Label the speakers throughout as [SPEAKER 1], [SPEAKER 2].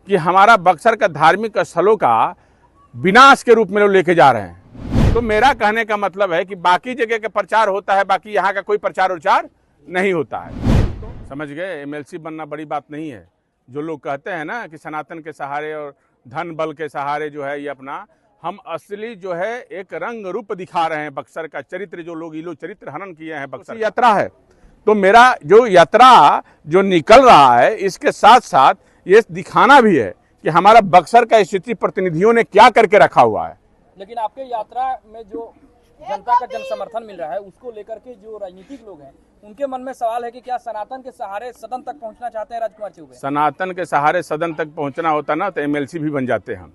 [SPEAKER 1] कि हमारा बक्सर का धार्मिक स्थलों का विनाश के रूप में लोग लेके जा रहे हैं। तो मेरा कहने का मतलब है कि बाकी जगह का प्रचार होता है, बाकी यहाँ का कोई प्रचार उचार नहीं होता है। समझ गए? एमएलसी बनना बड़ी बात नहीं है। जो लोग कहते हैं ना कि सनातन के सहारे और धन बल के सहारे जो है ये अपना, हम असली जो है एक रंग रूप दिखा रहे हैं बक्सर का चरित्र। जो लोग ये लोग चरित्र हनन किए हैं, बक्सर यात्रा है। तो मेरा जो यात्रा जो निकल रहा है, इसके साथ साथ ये दिखाना भी है कि हमारा बक्सर का स्थिति प्रतिनिधियों ने क्या करके रखा हुआ है।
[SPEAKER 2] लेकिन आपके यात्रा में जो जनता का जन समर्थन मिल रहा है, उसको लेकर के जो राजनीतिक लोग हैं, उनके मन में सवाल है कि क्या सनातन के सहारे सदन तक पहुंचना चाहते हैं राजकुमार चौबे?
[SPEAKER 1] सनातन के सहारे सदन तक पहुंचना होता ना तो एमएलसी भी बन जाते हम।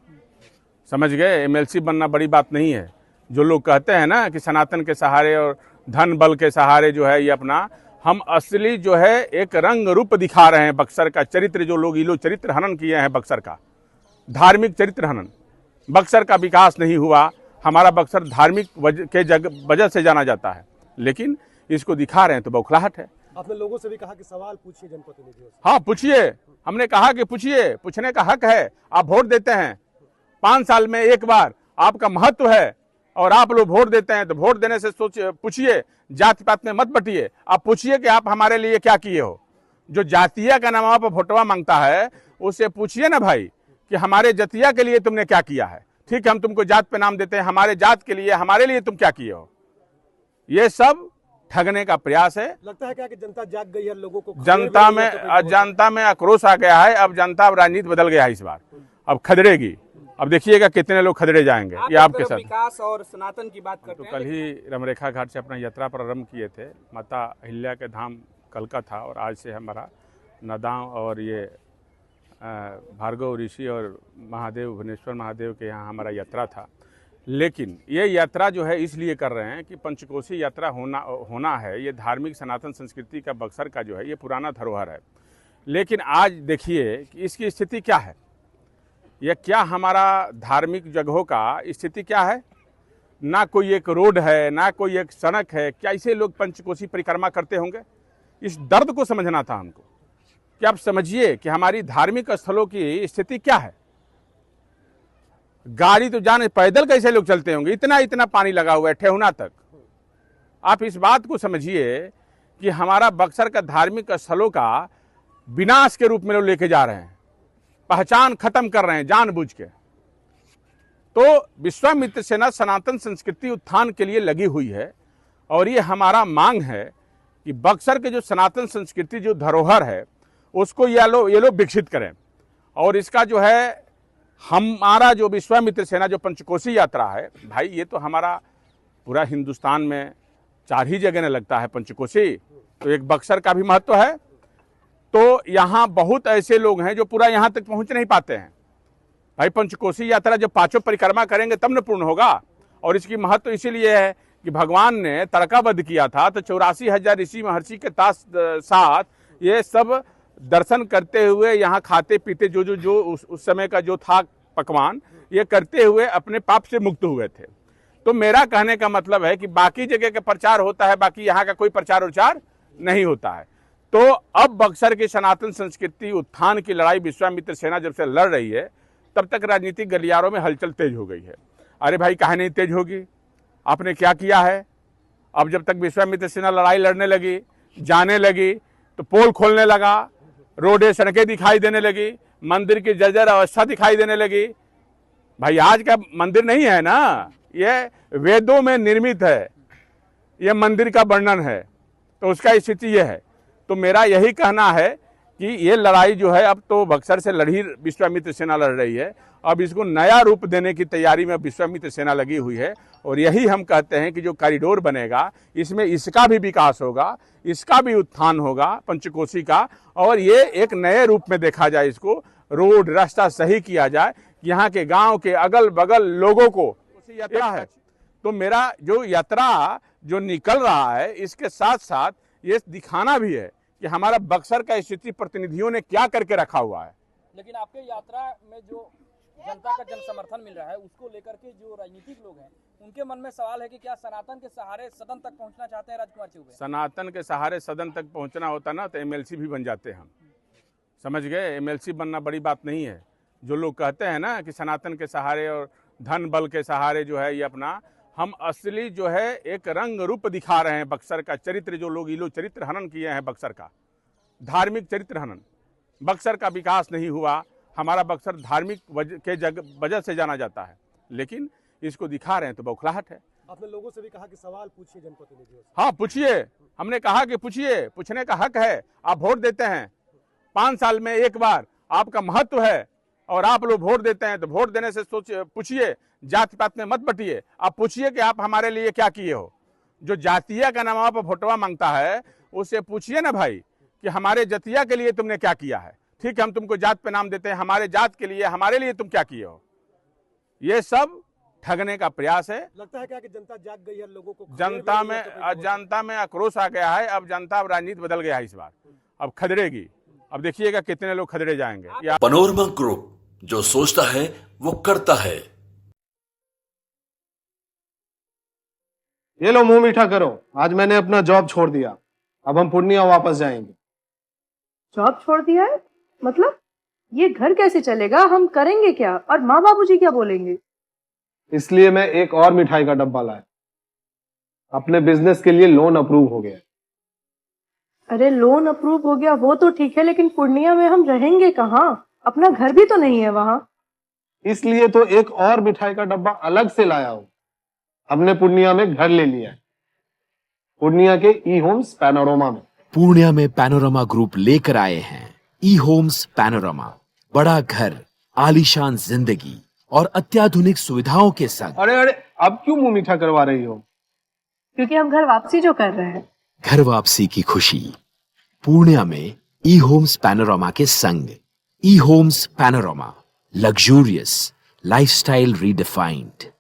[SPEAKER 1] समझ गए? एमएलसी बनना बड़ी बात नहीं है। जो लोग कहते हैं ना कि सनातन के सहारे और धन बल के सहारे जो है ये अपना, हम असली जो है एक रंग रूप दिखा रहे हैं बक्सर का चरित्र। जो लोग ये लोग चरित्र हनन किए हैं, बक्सर का धार्मिक चरित्र हनन। बक्सर का विकास नहीं हुआ। हमारा बक्सर धार्मिक वजह से जाना जाता है, लेकिन इसको दिखा रहे हैं तो बौखलाहट है।
[SPEAKER 3] आपने लोगों से भी कहा कि सवाल पूछिए जनप्रतिनिधियों से।
[SPEAKER 1] हाँ पूछिए, हमने कहा कि पूछिए, पूछने का हक है। आप वोट देते हैं 5 साल में एक बार, आपका महत्व है और आप लोग वोट देते हैं, तो वोट देने से सोचिए, पूछिए, जाति पात में मत बटिए। आप पूछिए कि आप हमारे लिए क्या किए हो। जो जातीय का नाम पर वोटवा मांगता है, उससे पूछिए ना भाई कि हमारे जतिया के लिए तुमने क्या किया है। ठीक है, हम तुमको जात पे नाम देते हैं, हमारे जात के लिए, हमारे लिए तुम क्या किए हो। ये सब ठगने का प्रयास है।
[SPEAKER 3] लगता है क्या कि जनता जाग गई है, लोगों को
[SPEAKER 1] जनता में आक्रोश आ गया है। अब जनता, अब राजनीति बदल गया है इस बार, अब खदड़ेगी। अब देखिएगा कितने लोग खदड़े जाएंगे। ये आपके साथ
[SPEAKER 2] विकास और सनातन की बात करते
[SPEAKER 1] तो कल ही रमरेखा घाट से अपना यात्रा प्रारंभ किए थे। माता अहिल्या के धाम कल का था और आज से हमारा नदांव और ये भार्गव ऋषि और महादेव, भुवनेश्वर महादेव के यहाँ हमारा यात्रा था। लेकिन ये यात्रा जो है इसलिए कर रहे हैं कि पंचकोशी यात्रा होना है। ये धार्मिक सनातन संस्कृति का बक्सर का जो है ये पुराना धरोहर है। लेकिन आज देखिए कि इसकी स्थिति क्या है। यह क्या हमारा धार्मिक जगहों का स्थिति क्या है। ना कोई एक रोड है, ना कोई एक सड़क है। क्या इसे लोग पंचकोशी परिक्रमा करते होंगे? इस दर्द को समझना था हमको कि आप समझिए कि हमारी धार्मिक स्थलों की स्थिति क्या है। गाड़ी तो जाने, पैदल कैसे लोग चलते होंगे। इतना इतना पानी लगा हुआ है ठेहुना तक। आप इस बात को समझिए कि हमारा बक्सर का धार्मिक स्थलों का विनाश के रूप में लोग लेके जा रहे हैं, पहचान खत्म कर रहे हैं जानबूझ के। तो विश्वामित्र सेना सनातन संस्कृति उत्थान के लिए लगी हुई है और ये हमारा मांग है कि बक्सर के जो सनातन संस्कृति जो धरोहर है उसको ये लोग विकसित करें। और इसका जो है हमारा जो विश्वामित्र सेना जो पंचकोशी यात्रा है, भाई ये तो हमारा पूरा हिंदुस्तान में 4 ही जगह न लगता है पंचकोशी, तो एक बक्सर का भी महत्व है। तो यहाँ बहुत ऐसे लोग हैं जो पूरा यहाँ तक पहुँच नहीं पाते हैं। भाई पंचकोशी यात्रा जब 5 परिक्रमा करेंगे तब न पूर्ण होगा। और इसकी महत्व इसीलिए है कि भगवान ने तड़काबद्ध किया था, तो 84,000 ऋषि महर्षि के साथ ये सब दर्शन करते हुए, यहाँ खाते पीते जो उस समय का जो था पकवान, ये करते हुए अपने पाप से मुक्त हुए थे। तो मेरा कहने का मतलब है कि बाकी जगह का प्रचार होता है, बाकी यहाँ का कोई प्रचार उचार नहीं होता है। तो अब बक्सर की सनातन संस्कृति उत्थान की लड़ाई विश्वामित्र सेना जब से लड़ रही है, तब तक राजनीतिक गलियारों में हलचल तेज हो गई है। अरे भाई काहे नहीं तेज होगी, आपने क्या किया है। अब जब तक विश्वामित्र सेना लड़ाई लड़ने लगी, जाने लगी, तो पोल खोलने लगा, रोडें सड़कें दिखाई देने लगी, मंदिर की जर्जर अवस्था दिखाई देने लगी। भाई आज का मंदिर नहीं है ना, ये वेदों में निर्मित है, ये मंदिर का वर्णन है। तो उसका स्थिति ये है। तो मेरा यही कहना है कि ये लड़ाई जो है अब तो बक्सर से लड़ी विश्वामित्र सेना लड़ रही है। अब इसको नया रूप देने की तैयारी में विश्वामित्र सेना लगी हुई है। और यही हम कहते हैं कि जो कॉरिडोर बनेगा, इसमें इसका भी विकास होगा, इसका भी उत्थान होगा पंचकोशी का। और ये एक नए रूप में देखा जाए, इसको रोड रास्ता सही किया जाए, यहाँ के गांव के अगल बगल लोगों को यात्रा है। तो मेरा जो यात्रा जो निकल रहा है, इसके साथ साथ ये दिखाना भी है कि हमारा बक्सर का स्थिति प्रतिनिधियों ने क्या करके रखा हुआ है।
[SPEAKER 2] लेकिन आपके यात्रा में जो जनता का जन समर्थन मिल रहा है, उसको लेकर के जो राजनीतिक लोग हैं, उनके मन में सवाल है कि क्या सनातन के सहारे सदन तक पहुंचना चाहते हैं राजकुमार चौबे?
[SPEAKER 1] सनातन के सहारे सदन तक पहुंचना होता ना तो एमएलसी भी बन जाते हम। समझ गए? एमएलसी बनना बड़ी बात नहीं है। जो लोग कहते हैं ना कि सनातन के सहारे और धन बल के सहारे जो है ये अपना, हम असली जो है एक रंग रूप दिखा रहे हैं बक्सर का चरित्र। जो लोग ये लोग चरित्र हनन किए हैं बक्सर का, धार्मिक चरित्र हनन, बक्सर का विकास नहीं हुआ। हमारा बक्सर धार्मिक वजह से जाना जाता है, लेकिन इसको दिखा रहे हैं तो बौखलाहट है।
[SPEAKER 3] आपने लोगों से भी कहा कि सवाल पूछिए जनप्रतिनिधियों से।
[SPEAKER 1] हाँ पूछिए, हमने कहा कि पूछिए, पूछने का हक है। आप वोट देते हैं 5 साल में एक बार, आपका महत्व है और आप लोग वोट देते हैं, तो वोट देने से पूछिए, जात पात में मत बटिए। आप पूछिए कि आप हमारे लिए क्या किए हो। जो जातिया का नाम पर वोटवा मांगता है उससे पूछिए ना भाई कि हमारे जतिया के लिए तुमने क्या किया है। ठीक है, हम तुमको जात पे नाम देते हैं, हमारे जात के लिए, हमारे लिए तुम क्या किए हो। ये सब ठगने का प्रयास है।
[SPEAKER 3] लगता है क्या कि जनता जाग गई है, लोगों को
[SPEAKER 1] जनता में आक्रोश आ गया है। अब जनता, अब राजनीति बदल गया है इस बार, अब खदड़ेगी। अब देखिएगा कितने लोग खदड़े जाएंगे।
[SPEAKER 4] पैनोरमा ग्रुप, जो सोचता है वो करता है।
[SPEAKER 5] ये लो मुंह मीठा करो, आज मैंने अपना जॉब छोड़ दिया, अब हम पूर्णिया वापस जाएंगे।
[SPEAKER 6] जॉब छोड़ दिया है? मतलब ये घर कैसे चलेगा? हम करेंगे क्या? और माँ बाबूजी क्या बोलेंगे?
[SPEAKER 5] इसलिए मैं एक और मिठाई का डब्बा लाया। अपने बिजनेस के लिए लोन अप्रूव हो गया।
[SPEAKER 6] अरे लोन अप्रूव हो गया वो तो ठीक है, लेकिन पूर्णिया में हम रहेंगे कहाँ? अपना घर भी तो नहीं है वहाँ।
[SPEAKER 5] इसलिए तो एक और मिठाई का डब्बा अलग से लाया हूँ। हमने पूर्णिया में घर ले लिया है, पूर्णिया के ई होम्स पैनोरमा में।
[SPEAKER 7] पूर्णिया में पैनोरमा ग्रुप लेकर आए हैं ई होम्स पैनोरमा। बड़ा घर, आलीशान जिंदगी और अत्याधुनिक सुविधाओं के संग।
[SPEAKER 5] अरे अब क्यों मुंह मीठा करवा रही हो?
[SPEAKER 6] क्योंकि हम घर वापसी जो कर रहे हैं।
[SPEAKER 7] घर वापसी की खुशी पूर्णिया में ई होम्स पैनोरमा के संग। E homes panorama, luxurious lifestyle redefined.